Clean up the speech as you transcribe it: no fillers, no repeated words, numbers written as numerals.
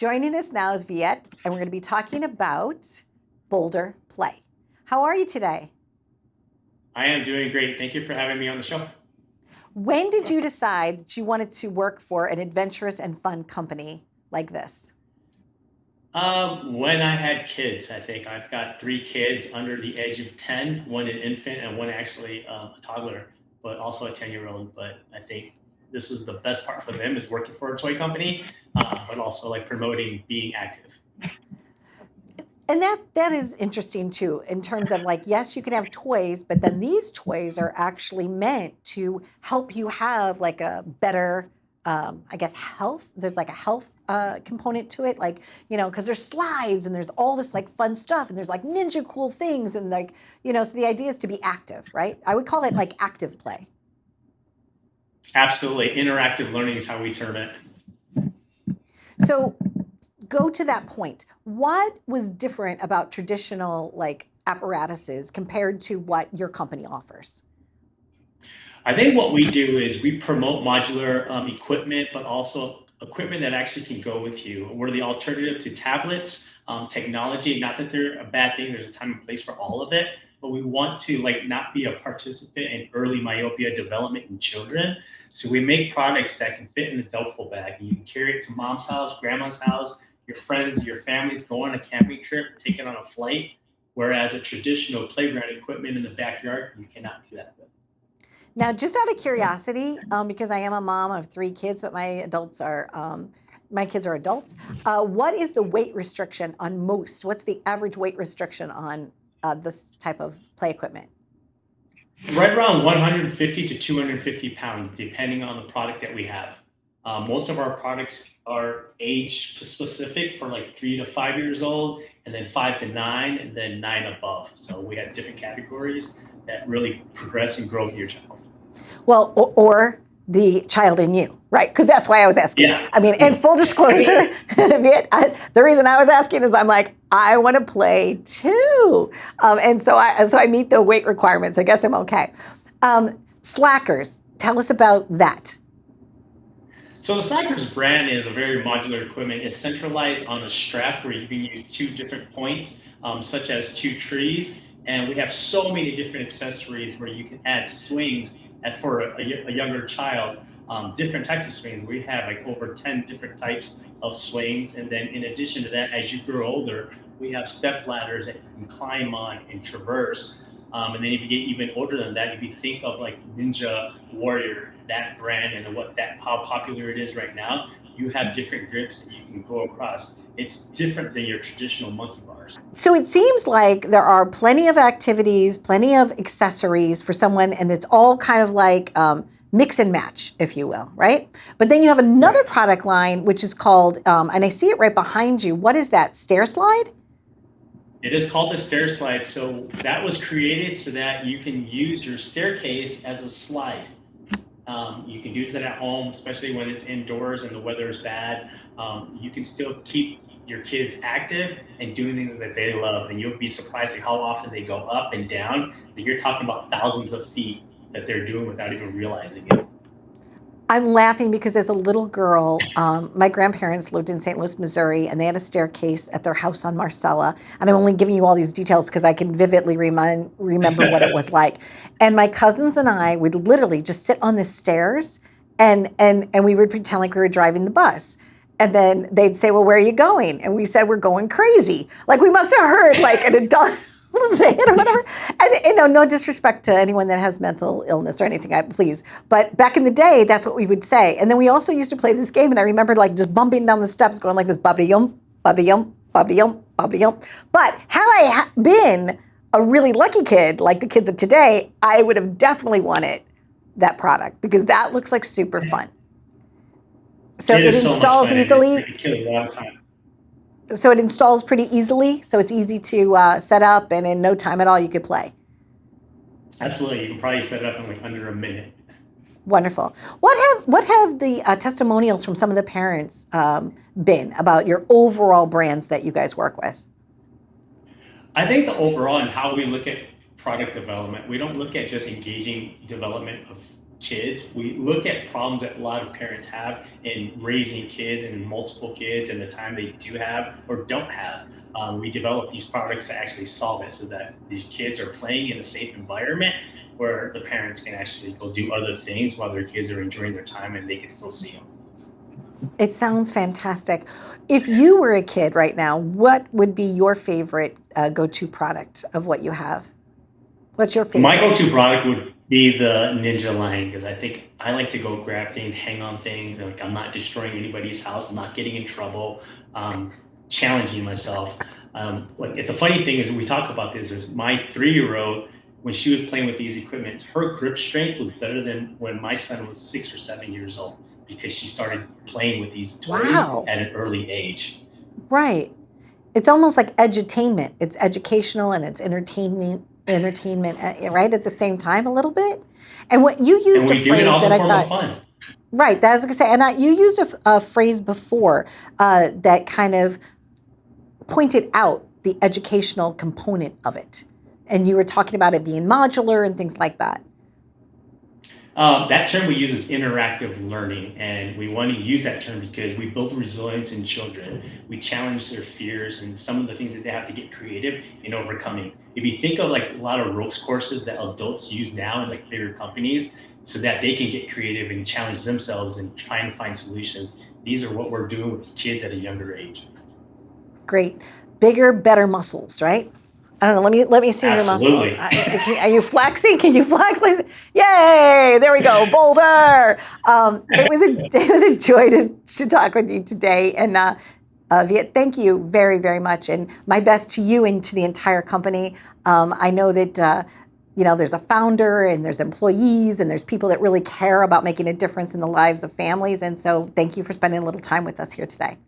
Joining us now is Viet, and we're going to be talking about boulder play. How are you today? I am doing great. Thank you for having me on the show. When did you decide that you wanted to work for an adventurous and fun company like this? When I had kids, I think I've got three kids under the age of 10, one an infant and one actually a toddler, but also a 10-year-old. But I think this is the best part for them is working for a toy company, but also like promoting being active. And that is interesting too, in terms of like, yes, you can have toys, but then these toys are actually meant to help you have like a better, I guess, health. There's like a health component to it, like because there's slides and there's all this like fun stuff, and there's like ninja cool things, and like so the idea is to be active, right? I would call it like active play. Absolutely. Interactive learning is how we term it. So go to that point. What was different about traditional like apparatuses compared to what your company offers? I think what we do is we promote modular equipment, but also equipment that actually can go with you. We're the alternative to tablets, technology. Not that they're a bad thing. There's a time and place for all of it, but we want to like not be a participant in early myopia development in children. So we make products that can fit in a duffel bag, and you can carry it to mom's house, grandma's house, your friends, your families, go on a camping trip, take it on a flight. Whereas a traditional playground equipment in the backyard, you cannot do that with. Now, just out of curiosity, because I am a mom of three kids, but my kids are adults. What is the weight restriction on most? What's the average weight restriction on this type of play equipment? Right around 150 to 250 pounds, depending on the product that we have. Most of our products are age specific for like 3 to 5 years old, and then 5 to 9, and then 9 above. So we have different categories that really progress and grow with your child. Well, or the child in you, right? Because that's why I was asking. Yeah. I mean, in full disclosure, the reason I was asking is I'm like, I want to play too, and so I meet the weight requirements. I guess I'm okay. Slackers, tell us about that. So the Cypress brand is a very modular equipment. It's centralized on a strap where you can use two different points, such as two trees. And we have so many different accessories where you can add swings as for a younger child, different types of swings. We have like over 10 different types of swings. And then in addition to that, as you grow older, we have step ladders that you can climb on and traverse. And then if you get even older than that, if you think of like Ninja Warrior, that brand and how popular it is right now, you have different grips that you can go across. It's different than your traditional monkey bars. So it seems like there are plenty of activities, plenty of accessories for someone, and it's all kind of like mix and match, if you will, right? But then you have another Right. product line, which is called, and I see it right behind you. What is that? Stair slide? It is called the stair slide. So that was created so that you can use your staircase as a slide. You can use it at home, especially when it's indoors and the weather is bad. You can still keep your kids active and doing things that they love. And you'll be surprised at how often they go up and down. That you're talking about thousands of feet that they're doing without even realizing it. I'm laughing because as a little girl, my grandparents lived in St. Louis, Missouri, and they had a staircase at their house on Marcella. And I'm only giving you all these details because I can vividly remember what it was like. And my cousins and I would literally just sit on the stairs, and we would pretend like we were driving the bus. And then they'd say, "Well, where are you going?" And we said, "We're going crazy." Like we must have heard like an adult say it or whatever. And no disrespect to anyone that has mental illness or anything, please. But back in the day, that's what we would say. And then we also used to play this game, and I remember like just bumping down the steps, going like this, bubbly yum, bubbly yum, bubbly yum, bubbly yum. But had I been a really lucky kid, like the kids of today, I would have definitely wanted that product because that looks like super fun. So It it is so much installs fun and it easily. kills a lot of time. So it installs pretty easily. So it's easy to set up, and in no time at all, you could play. Absolutely, you can probably set it up in like under a minute. Wonderful. What have the testimonials from some of the parents been about your overall brands that you guys work with? I think the overall and how we look at product development, we don't look at just engaging development of kids, we look at problems that a lot of parents have in raising kids and multiple kids and the time they do have or don't have. We develop these products to actually solve it so that these kids are playing in a safe environment where the parents can actually go do other things while their kids are enjoying their time and they can still see them. It sounds fantastic. If you were a kid right now, what would be your favorite go-to product of what you have? What's your My favorite? go-to product would be the Ninja line because I think I like to go grab things, hang on things, and like I'm not destroying anybody's house, I'm not getting in trouble, challenging myself. Like the funny thing is, we talk about this is my 3-year-old when she was playing with these equipment, her grip strength was better than when my son was 6 or 7 years old because she started playing with these toys Wow. at an early age. Right. It's almost like edutainment. It's educational and it's entertainment, right at the same time a little bit. And what you And used a we do it phrase all that in the I form of thought, fun. right, that I was going to say, and you used a phrase before that kind of pointed out the educational component of it. And you were talking about it being modular and things like that. That term we use is interactive learning, and we want to use that term because we build resilience in children. We challenge their fears and some of the things that they have to get creative in overcoming. If you think of like a lot of ropes courses that adults use now in like bigger companies, so that they can get creative and challenge themselves and try and find solutions. These are what we're doing with kids at a younger age. Great. Bigger, better muscles, right? I don't know. Let me see your muscle. Absolutely. Are you flexing? Can you flex? Yay! There we go. Boulder. It was a joy to talk with you today. And Viet, thank you very, very much. And my best to you and to the entire company. I know that there's a founder and there's employees and there's people that really care about making a difference in the lives of families. And so thank you for spending a little time with us here today.